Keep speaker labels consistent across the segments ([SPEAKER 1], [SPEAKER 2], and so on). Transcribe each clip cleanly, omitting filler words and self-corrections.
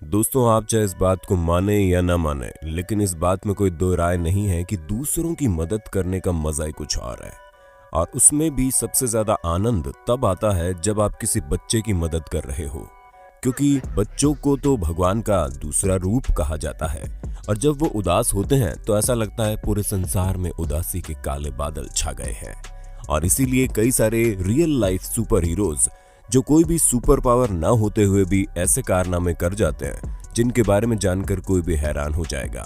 [SPEAKER 1] दोस्तों, आप चाहे इस बात को माने या ना माने, लेकिन इस बात में कोई दो राय नहीं है कि दूसरों की मदद करने का मजा ही कुछ और है। और उसमें भी सबसे ज्यादा आनंद तब आता है जब आप किसी बच्चे की मदद कर रहे हो, क्योंकि बच्चों को तो भगवान का दूसरा रूप कहा जाता है। और जब वो उदास होते हैं तो ऐसा लगता है पूरे संसार में उदासी के काले बादल छा गए हैं। और इसीलिए कई सारे रियल लाइफ सुपर हीरोज जो कोई भी सुपर पावर ना होते हुए भी ऐसे कारनामे कर जाते हैं जिनके बारे में जानकर कोई भी हैरान हो जाएगा।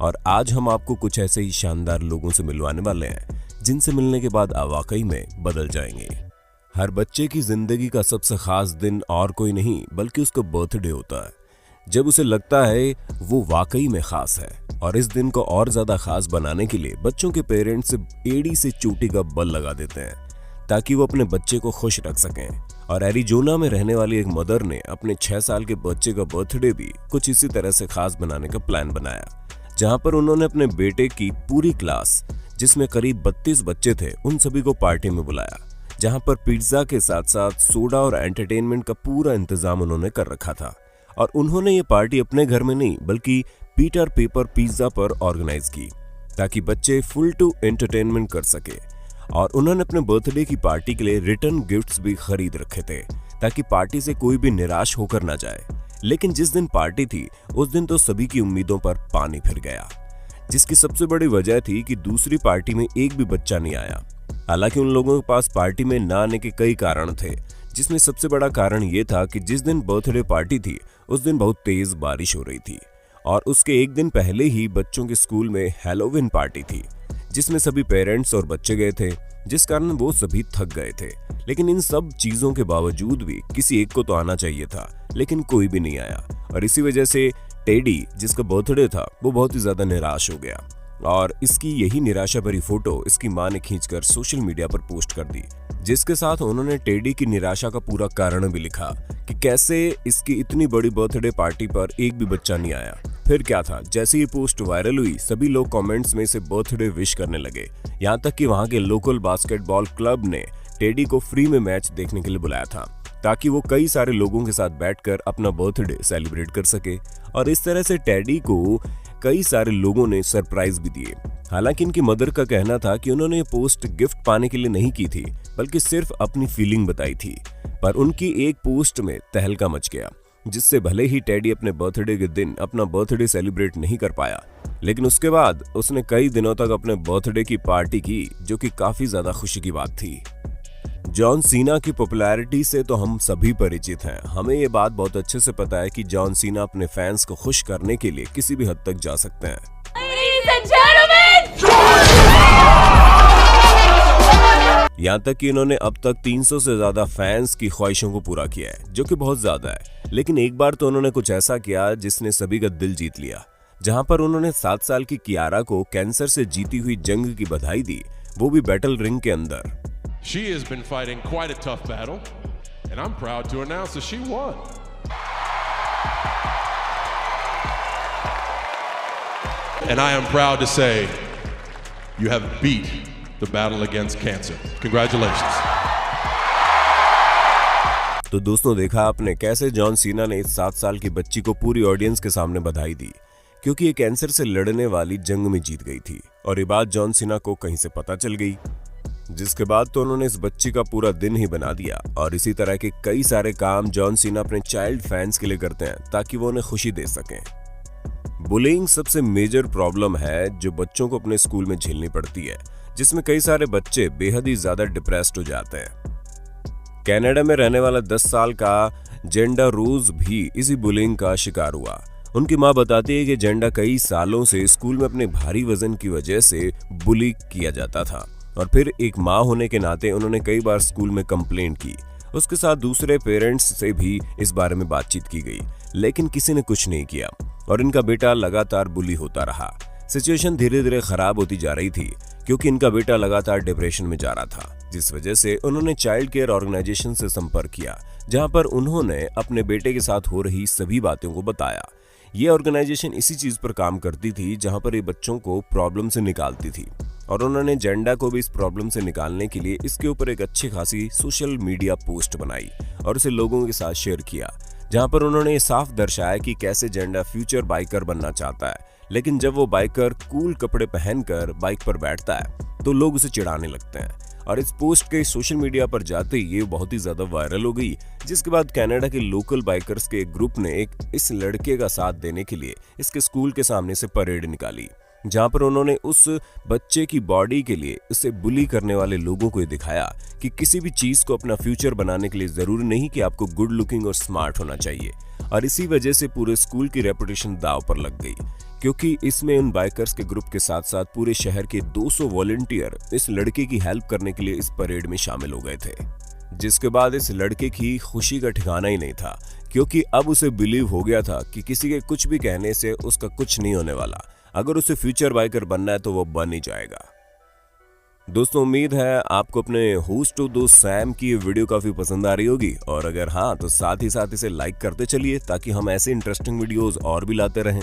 [SPEAKER 1] और आज हम आपको कुछ ऐसे ही शानदार लोगों से मिलवाने वाले हैं जिनसे मिलने के बाद आप वाकई में बदल जाएंगे। हर बच्चे की जिंदगी का सबसे खास दिन और कोई नहीं बल्कि उसका बर्थडे होता है, जब उसे लगता है वो वाकई में खास है। और इस दिन को और ज्यादा खास बनाने के लिए बच्चों के पेरेंट्स एड़ी से चोटी का बल लगा देते हैं ताकि वो अपने बच्चे को खुश रख सकें। और एरिजोना में रहने वाली एक मदर ने अपने 6 साल के बच्चे का बर्थडे भी कुछ इसी तरह से खास बनाने का प्लान बनाया, जहां पर उन्होंने अपने बेटे की पूरी क्लास, जिसमें करीब 32 बच्चे थे, उन सभी को पार्टी में बुलाया, जहां पर पिज्जा के साथ साथ सोडा और एंटरटेनमेंट का पूरा इंतजाम उन्होंने कर रखा था। और उन्होंने ये पार्टी अपने घर में नहीं बल्कि पीटर पेपर पिज्जा पर ऑर्गेनाइज की ताकि बच्चे फुल टू एंटरटेनमेंट कर सके। और उन्होंने अपने बर्थडे की पार्टी के लिए रिटर्न गिफ्ट्स भी खरीद रखे थे ताकि पार्टी से कोई भी निराश होकर ना जाए। लेकिन जिस दिन पार्टी थी उस दिन तो सभी की उम्मीदों पर पानी फिर गया, जिसकी सबसे बड़ी वजह थी कि दूसरी पार्टी में एक भी बच्चा नहीं आया। हालांकि उन लोगों के पास पार्टी में ना आने के कई कारण थे, जिसमें सबसे बड़ा कारण ये था कि जिस दिन बर्थडे पार्टी थी उस दिन बहुत तेज बारिश हो रही थी। और उसके एक दिन पहले ही बच्चों के स्कूल में हैलोवीन पार्टी थी, जिसमें सभी पेरेंट्स और बच्चे गए थे, जिस कारण वो सभी थक गए थे। लेकिन इन सब चीजों के बावजूद भी किसी एक को तो आना चाहिए था, लेकिन कोई भी नहीं आया। और इसी वजह से टेडी, जिसका बर्थडे था, वो बहुत ही ज्यादा निराश हो गया। और इसकी यही निराशा भरी फोटो इसकी मां ने खींचकर सोशल मीडिया पर पोस्ट कर दी, जिसके साथ उन्होंने टेडी की निराशा का पूरा कारण भी लिखा कि कैसे इसकी इतनी बड़ी बर्थडे पार्टी पर एक भी बच्चा नहीं आया। फिर क्या था, जैसे ही पोस्ट वायरल हुई सभी लोग कमेंट्स में इसे बर्थडे विश करने लगे। यहाँ तक कि वहाँ के लोकल बास्केटबॉल क्लब ने टेडी को फ्री में मैच देखने के लिए बुलाया था ताकि वो कई सारे लोगों के साथ बैठकर अपना बर्थडे सेलिब्रेट कर सके। और इस तरह से टेडी को कई सारे लोगों ने सरप्राइज भी दिए। हालांकि इनकी मदर का कहना था कि उन्होंने ये पोस्ट गिफ्ट पाने के लिए नहीं की थी बल्कि सिर्फ अपनी फीलिंग बताई थी। पर उनकी एक पोस्ट में तहलका मच गया, जिससे भले ही टेडी अपने बर्थडे के दिन अपना बर्थडे सेलिब्रेट नहीं कर पाया, लेकिन उसके बाद उसने कई दिनों तक अपने बर्थडे की पार्टी की, जो कि काफी ज्यादा खुशी की बात थी। जॉन सीना की पॉपुलैरिटी से तो हम सभी परिचित हैं। हमें ये बात बहुत अच्छे से पता है कि जॉन सीना अपने फैंस को खुश करने के लिए किसी भी हद तक जा सकते हैं। यहाँ तक कि इन्होंने अब तक 300 से ज्यादा फैंस की ख्वाहिशों को पूरा किया है, जो कि बहुत ज्यादा है। लेकिन एक बार तो उन्होंने कुछ ऐसा किया जिसने सभी का दिल जीत लिया, जहां पर उन्होंने 7 साल की कियारा को कैंसर से जीती हुई जंग की बधाई दी, वो भी बैटल रिंग के अंदर।
[SPEAKER 2] She has been fighting quite a tough battle, and I'm proud to announce that she won. And I am proud to say you have beat the battle against cancer. Congratulations.
[SPEAKER 1] तो दोस्तों, देखा आपने कैसे John Cena ने इस 7 साल की बच्ची को पूरी ऑडियंस के सामने बधाई दी, क्योंकि ये कैंसर से लड़ने वाली जंग में जीत गई थी। और ये बात जॉन सीना को कहीं से पता चल गई, जिसके बाद तो उन्होंने इस बच्ची का पूरा दिन ही बना दिया। और इसी तरह के कई सारे काम जॉन सीना अपने चाइल्ड फैंस के लिए करते हैं ताकि वो उन्हें खुशी दे सकें। बुलिंग सबसे मेजर प्रॉब्लम है जो बच्चों को अपने स्कूल में झेलनी पड़ती है, जिसमें कई सारे बच्चे बेहद ही ज्यादा डिप्रेस्ड हो जाते हैं। कनाडा में रहने वाला 10 साल का जेंडा रोज भी इसी बुलिंग का शिकार हुआ। उनकी मां बताती है कि जेंडा कई सालों से स्कूल में अपने भारी वजन की वजह से बुली किया जाता था, और फिर एक माँ होने के नाते उन्होंने कई बार स्कूल में कंप्लेंट की। उसके साथ दूसरे पेरेंट्स से भी इस बारे में बातचीत की गई, लेकिन किसी ने कुछ नहीं किया और इनका बेटा लगातार बुली होता रहा। सिचुएशन धीरे धीरे खराब होती जा रही थी, क्योंकि इनका बेटा लगातार डिप्रेशन में जा रहा था, जिस वजह से उन्होंने चाइल्ड केयर ऑर्गेनाइजेशन से संपर्क किया, जहां पर उन्होंने अपने बेटे के साथ हो रही सभी बातों को बताया। ये ऑर्गेनाइजेशन इसी चीज पर काम करती थी जहां पर ये बच्चों को प्रॉब्लम से निकालती थी, और उन्होंने जेंडा को भी इस प्रॉब्लम से निकालने के लिए इसके ऊपर एक अच्छी खासी सोशल मीडिया पोस्ट बनाई और उसे लोगों के साथ शेयर किया, जहां पर उन्होंने साफ दर्शाया कि कैसे जेंडा फ्यूचर बाइकर बनना चाहता है, लेकिन जब वो बाइकर कूल कपड़े पहनकर बाइक पर बैठता है तो लोग उसे चिढ़ाने लगते हैं। और इस पोस्ट के सोशल मीडिया पर जाते ही ये बहुत ही ज्यादा वायरल हो गई, जिसके बाद कनाडा के लोकल बाइकर्स के एक ग्रुप ने इस लड़के का साथ देने के लिए इसके स्कूल के सामने से परेड निकाली, जहां पर उन्होंने उस बच्चे की बॉडी के लिए उसे बुली करने वाले लोगों को ये दिखाया कि किसी भी चीज को अपना फ्यूचर बनाने के लिए जरूरी नहीं कि आपको गुड लुकिंग और स्मार्ट होना चाहिए। और इसी वजह से पूरे स्कूल की रेपुटेशन दांव पर लग गई, क्योंकि इसमें उन बाइकर्स के ग्रुप के साथ साथ पूरे शहर के 200 वॉलंटियर इस लड़के की हेल्प करने के लिए इस परेड में शामिल हो गए थे। जिसके बाद इस लड़के की खुशी का ठिकाना ही नहीं था, क्योंकि अब उसे बिलीव हो गया था कि किसी के कुछ भी कहने से उसका कुछ नहीं होने वाला। अगर उसे फ्यूचर बाइकर बनना है तो वो बन ही जाएगा। दोस्तों, उम्मीद है आपको अपने होस्ट टू दो सैम की ये वीडियो काफी पसंद आ रही होगी, और अगर हाँ तो साथ ही साथ इसे लाइक करते चलिए ताकि हम ऐसे इंटरेस्टिंग वीडियोस और भी लाते रहें।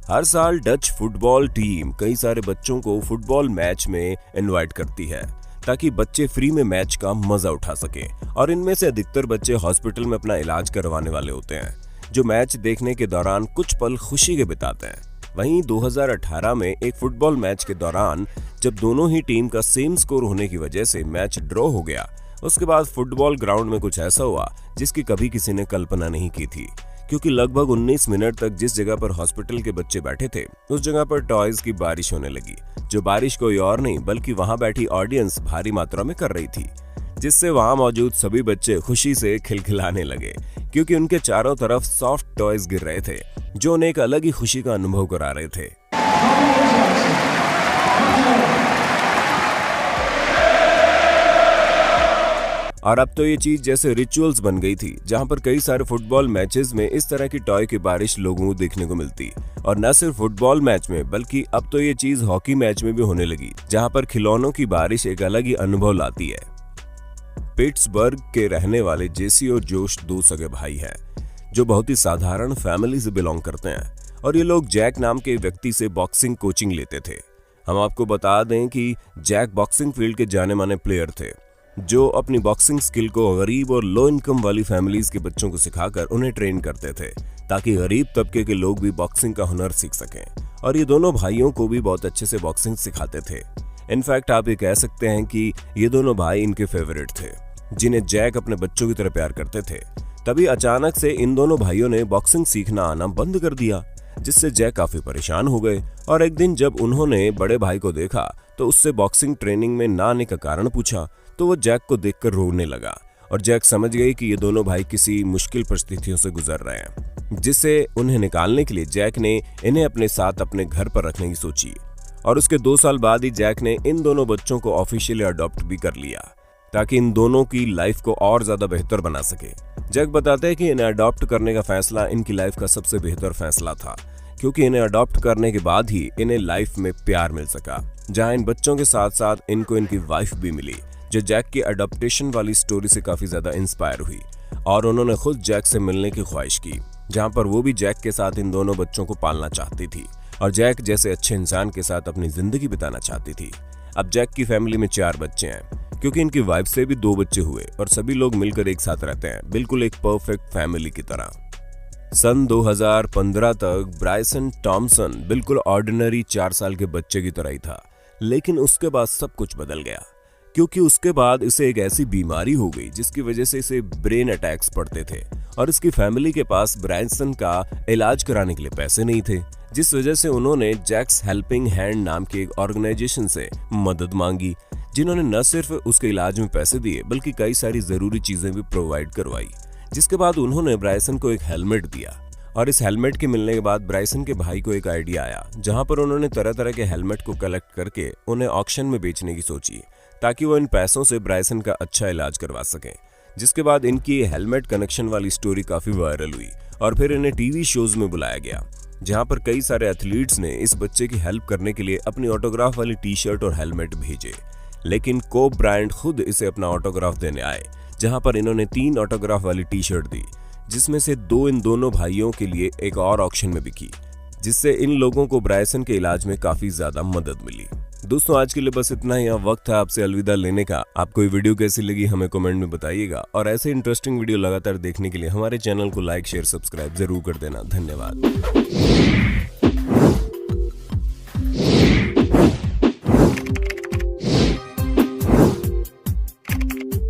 [SPEAKER 1] हर साल डच फुटबॉल टीम कई सारे बच्चों को फुटबॉल मैच में इनवाइट करती है ताकि बच्चे फ्री में मैच का मजा उठा सके, और इनमें से अधिकतर बच्चे हॉस्पिटल में अपना इलाज करवाने वाले होते हैं, जो मैच देखने के दौरान कुछ पल खुशी के बिताते हैं। वहीं 2018 में एक फुटबॉल मैच के दौरान जब दोनों ही टीम का सेम स्कोर होने की वजह से मैच ड्रॉ हो गया, उसके बाद फुटबॉल ग्राउंड में कुछ ऐसा हुआ जिसकी कभी किसी ने कल्पना नहीं की थी, क्योंकि लगभग 19 मिनट तक जिस जगह पर हॉस्पिटल के बच्चे बैठे थे उस जगह पर टॉयज की बारिश होने लगी, जो बारिश कोई और नहीं बल्कि वहां बैठी ऑडियंस भारी मात्रा में कर रही थी, जिससे वहां मौजूद सभी बच्चे खुशी से खिलखिलाने लगे, क्योंकि उनके चारों तरफ सॉफ्ट टॉयज गिर रहे थे जो उन्हें एक अलग ही खुशी का अनुभव करा रहे थे। और अब तो ये चीज जैसे रिचुअल्स बन गई थी, जहां पर कई सारे फुटबॉल मैचेस में इस तरह की टॉय की बारिश लोगों को देखने को मिलती, और न सिर्फ फुटबॉल मैच में बल्कि अब तो ये चीज हॉकी मैच में भी होने लगी, जहां पर खिलौनों की बारिश एक अलग ही अनुभव लाती है। पिट्सबर्ग के रहने वाले जेसी और जोश दो सगे भाई हैं, जो बहुत ही साधारण फैमिली से बिलोंग करते हैं, और ये लोग जैक नाम के व्यक्ति से बॉक्सिंग कोचिंग लेते थे। हम आपको बता दें कि जैक बॉक्सिंग फील्ड के जाने माने प्लेयर थे, जो अपनी बॉक्सिंग स्किल को गरीब और लो इनकम वाली फैमिलीज के बच्चों को सिखाकर उन्हें ट्रेन करते थे, ताकि गरीब तबके के लोग भी बॉक्सिंग का हुनर सीख सकें। और ये दोनों भाइयों को भी बहुत अच्छे से बॉक्सिंग सिखाते थे। इनफैक्ट आप ये कह सकते हैं कि ये दोनों भाई इनके फेवरेट थे, जिन्हें जैक अपने बच्चों की तरह प्यार करते थे। तभी अचानक से इन दोनों भाइयों ने बॉक्सिंग सीखना आना बंद कर दिया, जिससे जैक काफी परेशान हो गए। और एक दिन जब उन्होंने बड़े भाई को देखा तो उससे बॉक्सिंग ट्रेनिंग में ना आने का कारण पूछा, तो वो जैक को देखकर रोने लगा, और जैक समझ गई कि ये दोनों भाई किसी मुश्किल परिस्थितियों से गुजर रहे हैं, जिससे उन्हें निकालने के लिए जैक ने इन्हें अपने साथ अपने घर पर रखने की सोची। और उसके 2 साल बाद ही जैक ने इन दोनों बच्चों को ऑफिशियली अडॉप्ट भी कर लिया, ताकि इन दोनों की लाइफ को और ज्यादा बेहतर बना सके। जैक बताते हैं कि इन्हें अडॉप्ट करने का फैसला इनकी लाइफ का सबसे बेहतर फैसला था, क्योंकि इन्हें अडॉप्ट करने के बाद ही इन्हें लाइफ में प्यार मिल सका, जहां इन बच्चों के साथ साथ इनको इनकी वाइफ भी मिली, जो जैक की अडॉप्टेशन वाली स्टोरी से काफी ज्यादा इंस्पायर हुई, और उन्होंने खुद जैक से मिलने की ख्वाहिश की, जहां पर वो भी जैक के साथ इन दोनों बच्चों को पालना चाहती थी, और जैक जैसे अच्छे इंसान के साथ अपनी जिंदगी बिताना चाहती थी। अब जैक की फैमिली में 4 बच्चे हैं, क्योंकि इनकी वाइफ से भी 2 बच्चे हुए, और सभी लोग मिलकर एक साथ रहते हैं, बिल्कुल एक परफेक्ट फैमिली की तरह। सन 2015 तक ब्रायसन टॉमसन बिल्कुल ऑर्डिनरी 4 साल के बच्चे की तरह ही था, लेकिन उसके बाद सब कुछ बदल गया, क्योंकि उसके बाद इसे एक ऐसी बीमारी हो गई जिसकी वजह से इसे ब्रेन अटैक्स पड़ते थे, और इसकी फैमिली के पास ब्रायसन का इलाज कराने के लिए पैसे नहीं थे, जिस वजह से उन्होंने जैक्स हेल्पिंग हैंड नाम की एक ऑर्गेनाइजेशन से मदद मांगी, जिन्होंने न सिर्फ उसके इलाज में पैसे दिए बल्कि कई सारी जरूरी चीजें भी प्रोवाइड करवाई। जिसके बाद उन्होंने ब्रायसन को एक हेलमेट दिया, और इस हेलमेट के मिलने के बाद ब्रायसन के भाई को एक आइडिया आया, जहां पर उन्होंने तरह तरह के हेलमेट को कलेक्ट करके उन्हें ऑक्शन में बेचने की सोची, ताकि वो इन पैसों से ब्रायसन का अच्छा इलाज करवा सकें। जिसके बाद इनकी हेलमेट कनेक्शन वाली स्टोरी काफी वायरल हुई, और फिर इन्हें टीवी शोज में बुलाया गया, जहां पर कई सारे एथलीट्स ने इस बच्चे की हेल्प करने के लिए अपनी ऑटोग्राफ वाली टी शर्ट और हेलमेट भेजे। लेकिन कोब ब्रायंट खुद इसे अपना ऑटोग्राफ देने आए, जहां पर इन्होंने 3 ऑटोग्राफ वाली टी शर्ट दी, जिसमें से 2 इन दोनों भाइयों के लिए एक और ऑक्शन में बिकी, जिससे इन लोगों को ब्रायसन के इलाज में काफी ज्यादा मदद मिली। दोस्तों आज के लिए बस इतना ही। अब वक्त है आपसे अलविदा लेने का। आपको ये वीडियो कैसी लगी हमें कमेंट में बताइएगा, और ऐसे इंटरेस्टिंग वीडियो लगातार देखने के लिए हमारे चैनल को लाइक शेयर सब्सक्राइब जरूर कर देना। धन्यवाद।